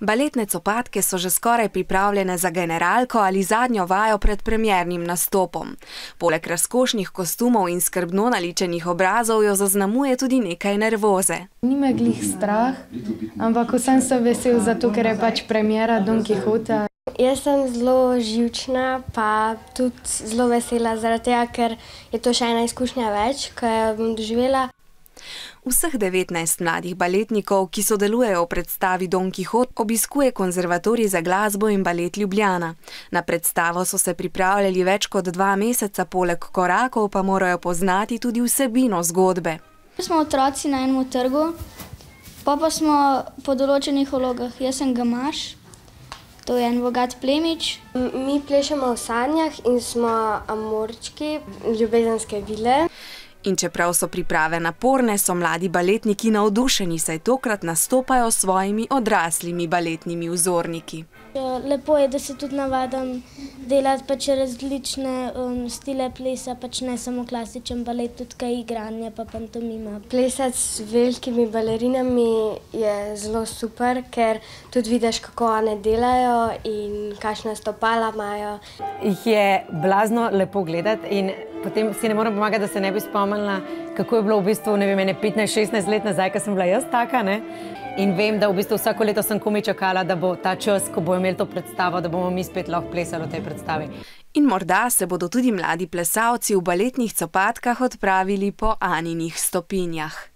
Baletne copatke so že skoraj pripravljene za generalko ali zadnjo vajo pred premiernim nastopom. Poleg razkošnih kostumov in skrbno naličenih obrazov jo zaznamuje tudi nekaj nervoze. Ni me glih strah, ampak vsem sem vesel zato, ker je pač premiera Don Quixota. Jaz sem zelo živčna, pa tudi zelo vesela zaradi tega, ker je to še ena izkušnja več, ki jo bom doživela. Vseh 19 mladih baletnikov, ki sodelujejo v predstavi Don Quixote, obiskuje Konzervatorij za glasbo in balet Ljubljana. Na predstavo so se pripravljali več kot 2 meseca, poleg korakov pa morajo poznati tudi vsebino zgodbe. Smo otroci na enem trgu, pa smo po določenih vlogah. Jaz sem Gamaš, to je en bogat plemič. Mi plešemo v sanjah in smo amorčki, ljubezenske vile. In čeprav so priprave naporne, so mladi baletniki navdušeni, saj tokrat nastopajo s svojimi odraslimi baletnimi vzorniki. Lepo je, da se tudi navadim delati pač različne stile plesa, pač ne samo klasičen balet, tudi kaj igranje pa pantomima. Plesati s velikimi balerinami je zelo super, ker tudi vidiš, kako one delajo in kakšna stopala imajo. Jih je blazno lepo gledati in potem si ne morem pomagati, da se ne bi spomnila, kako je bilo v bistvu, ne vem, 15-16 let nazaj, ko sem bila jaz taka, ne? In vem, da v bistvu vsako leto sem komaj čakala, da bo ta čas, ko bojo imeli to predstavo, da bomo mi spet lahko plesali v tej predstavi. In morda se bodo tudi mladi plesalci v baletnih copatkah odpravili po Aninih stopinjah.